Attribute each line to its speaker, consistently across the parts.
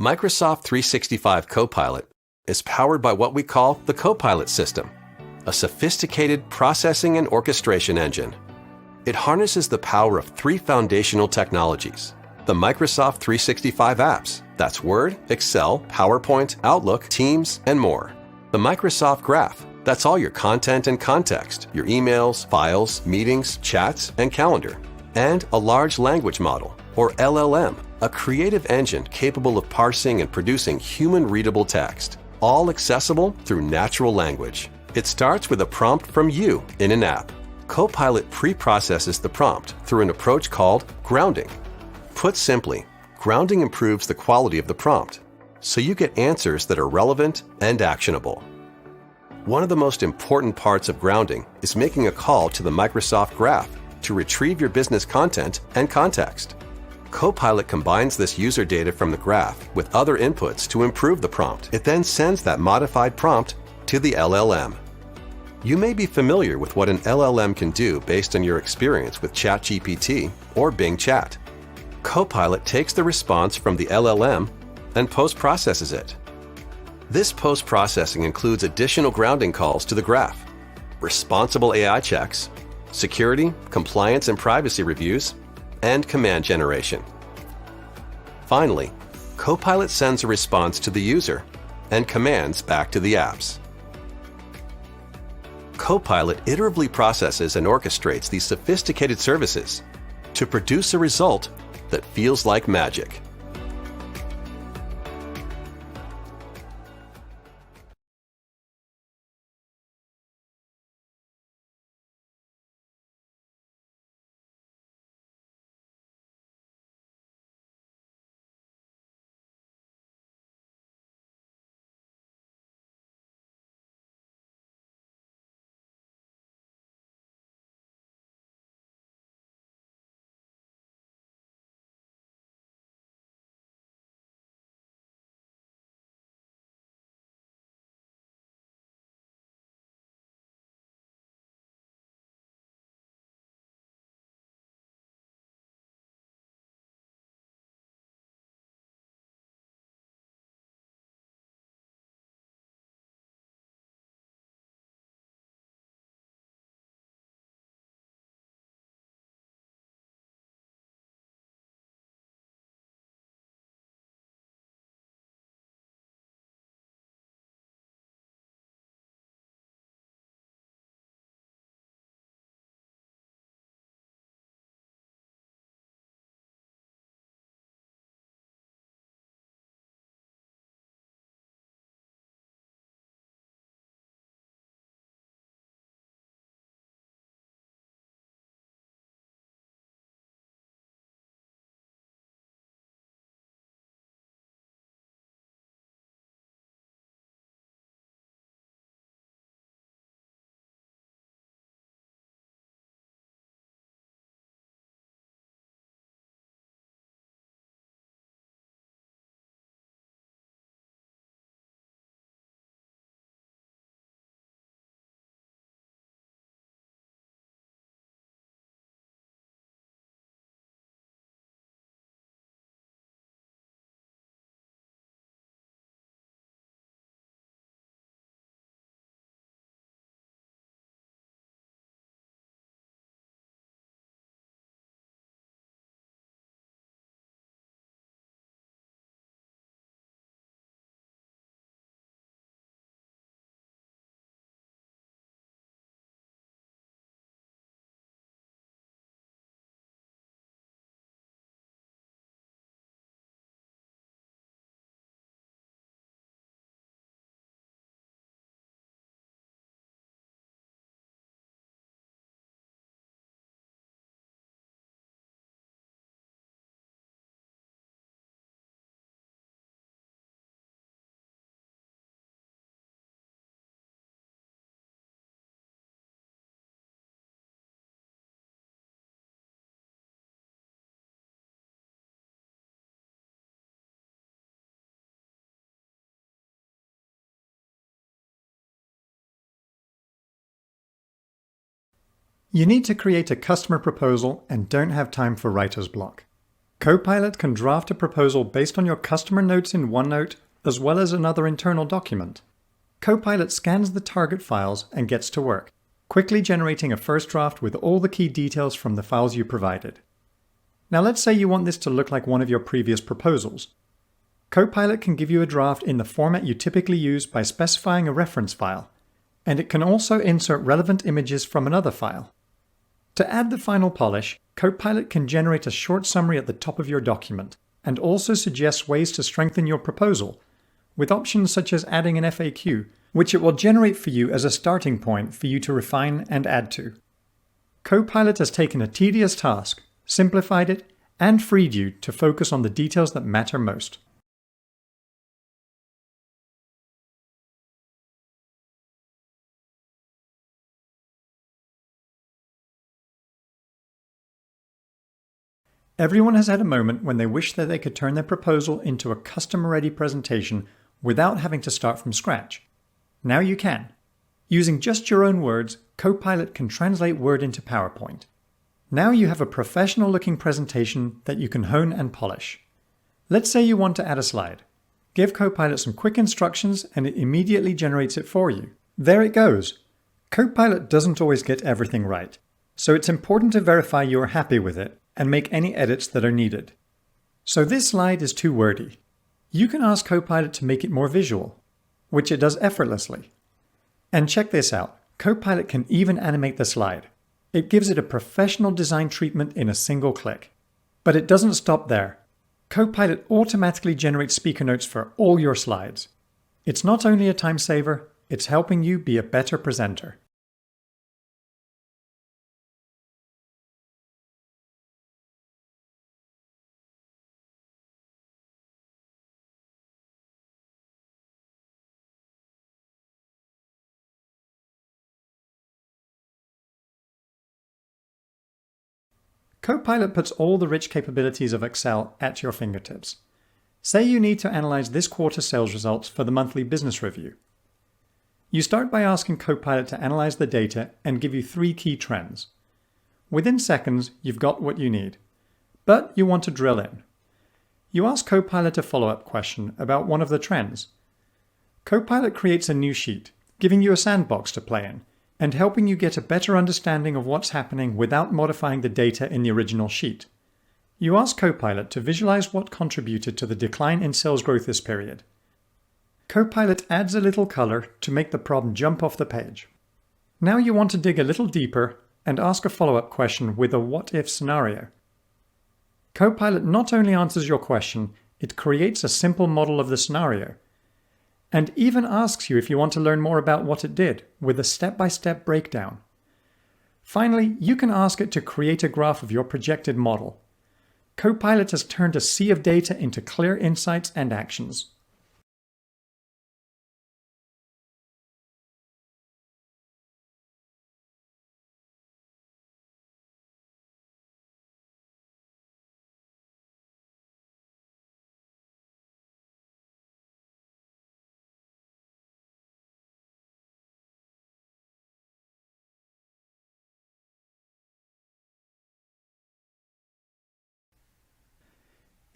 Speaker 1: Microsoft 365 Copilot is powered by what we call the Copilot system, a sophisticated processing and orchestration engine. It harnesses the power of three foundational technologies: the Microsoft 365 apps, that's Word, Excel, PowerPoint, Outlook, Teams, and more. The Microsoft Graph, that's all your content and context, your emails, files, meetings, chats, and calendar. And a large language model, or LLM, a creative engine capable of parsing and producing human-readable text, all accessible through natural language. It starts with a prompt from you in an app. Copilot pre-processes the prompt through an approach called grounding. Put simply, grounding improves the quality of the prompt, so you get answers that are relevant and actionable. One of the most important parts of grounding is making a call to the Microsoft Graph to retrieve your business content and context. Copilot combines this user data from the graph with other inputs to improve the prompt. It then sends that modified prompt to the LLM. You may be familiar with what an LLM can do based on your experience with ChatGPT or Bing Chat. Copilot takes the response from the LLM and post-processes it. This post-processing includes additional grounding calls to the graph, responsible AI checks, security, compliance, and privacy reviews, and command generation. Finally, Copilot sends a response to the user and commands back to the apps. Copilot iteratively processes and orchestrates these sophisticated services to produce a result that feels like magic.
Speaker 2: You need to create a customer proposal and don't have time for writer's block. Copilot can draft a proposal based on your customer notes in OneNote, as well as another internal document. Copilot scans the target files and gets to work, quickly generating a first draft with all the key details from the files you provided. Now let's say you want this to look like one of your previous proposals. Copilot can give you a draft in the format you typically use by specifying a reference file, and it can also insert relevant images from another file. To add the final polish, Copilot can generate a short summary at the top of your document, and also suggests ways to strengthen your proposal, with options such as adding an FAQ, which it will generate for you as a starting point for you to refine and add to. Copilot has taken a tedious task, simplified it, and freed you to focus on the details that matter most. Everyone has had a moment when they wish that they could turn their proposal into a custom-ready presentation without having to start from scratch. Now you can. Using just your own words, Copilot can translate Word into PowerPoint. Now you have a professional-looking presentation that you can hone and polish. Let's say you want to add a slide. Give Copilot some quick instructions and it immediately generates it for you. There it goes. Copilot doesn't always get everything right, so it's important to verify you are happy with it and make any edits that are needed. So this slide is too wordy. You can ask Copilot to make it more visual, which it does effortlessly. And check this out, Copilot can even animate the slide. It gives it a professional design treatment in a single click. But it doesn't stop there. Copilot automatically generates speaker notes for all your slides. It's not only a time saver, it's helping you be a better presenter. Copilot puts all the rich capabilities of Excel at your fingertips. Say you need to analyze this quarter's sales results for the monthly business review. You start by asking Copilot to analyze the data and give you 3 key trends. Within seconds, you've got what you need. But you want to drill in. You ask Copilot a follow-up question about one of the trends. Copilot creates a new sheet, giving you a sandbox to play in, and helping you get a better understanding of what's happening without modifying the data in the original sheet. You ask Copilot to visualize what contributed to the decline in sales growth this period. Copilot adds a little color to make the problem jump off the page. Now you want to dig a little deeper and ask a follow-up question with a what-if scenario. Copilot not only answers your question, it creates a simple model of the scenario, and even asks you if you want to learn more about what it did, with a step-by-step breakdown. Finally, you can ask it to create a graph of your projected model. Copilot has turned a sea of data into clear insights and actions.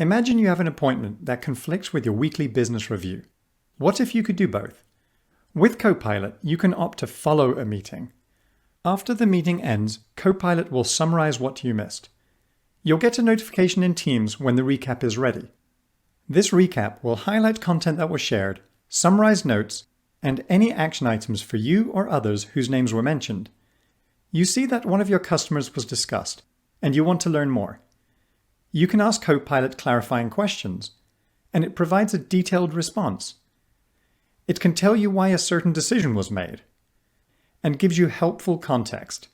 Speaker 2: Imagine you have an appointment that conflicts with your weekly business review. What if you could do both? With Copilot, you can opt to follow a meeting. After the meeting ends, Copilot will summarize what you missed. You'll get a notification in Teams when the recap is ready. This recap will highlight content that was shared, summarize notes, and any action items for you or others whose names were mentioned. You see that one of your customers was discussed, and you want to learn more. You can ask Copilot clarifying questions, and it provides a detailed response. It can tell you why a certain decision was made, and gives you helpful context.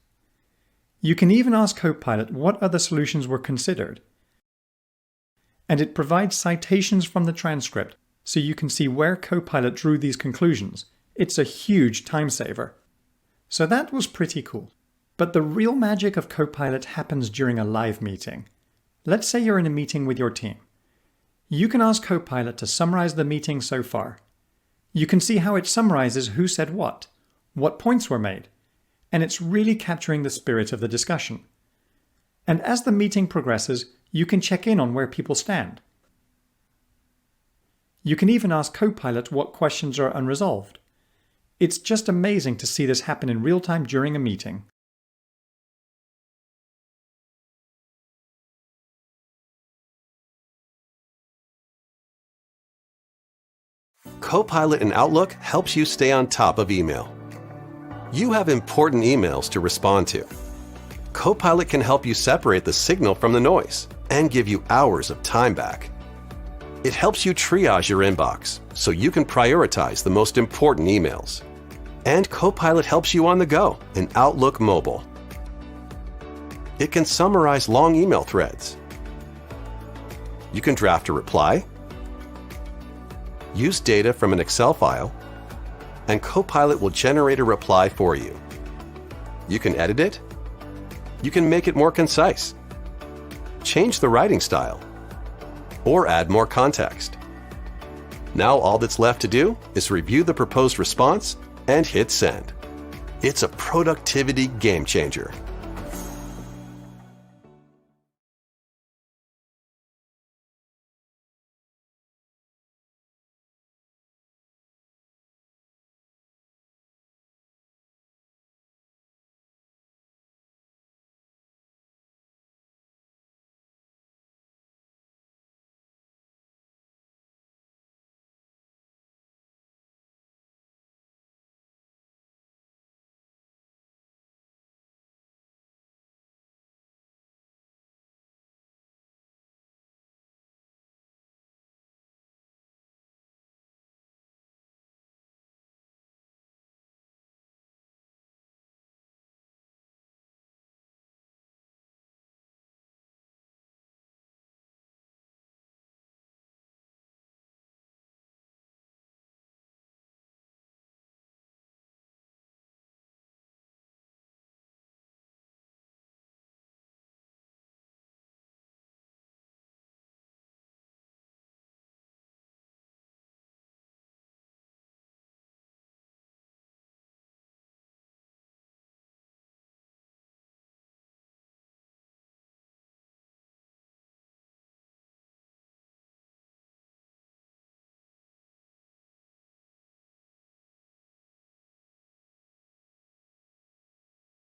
Speaker 2: You can even ask Copilot what other solutions were considered, and it provides citations from the transcript so you can see where Copilot drew these conclusions. It's a huge time saver. So that was pretty cool. But the real magic of Copilot happens during a live meeting. Let's say you're in a meeting with your team. You can ask Copilot to summarize the meeting so far. You can see how it summarizes who said what points were made, and it's really capturing the spirit of the discussion. And as the meeting progresses, You can check in on where people stand. You can even ask Copilot what questions are unresolved. It's just amazing to see this happen in real time during a meeting.
Speaker 1: Copilot in Outlook helps you stay on top of email. You have important emails to respond to. Copilot can help you separate the signal from the noise and give you hours of time back. It helps you triage your inbox so you can prioritize the most important emails. And Copilot helps you on the go in Outlook Mobile. It can summarize long email threads. You can draft a reply, use data from an Excel file, and Copilot will generate a reply for you. You can edit it. You can make it more concise, change the writing style, or add more context. Now all that's left to do is review the proposed response and hit send. It's a productivity game changer.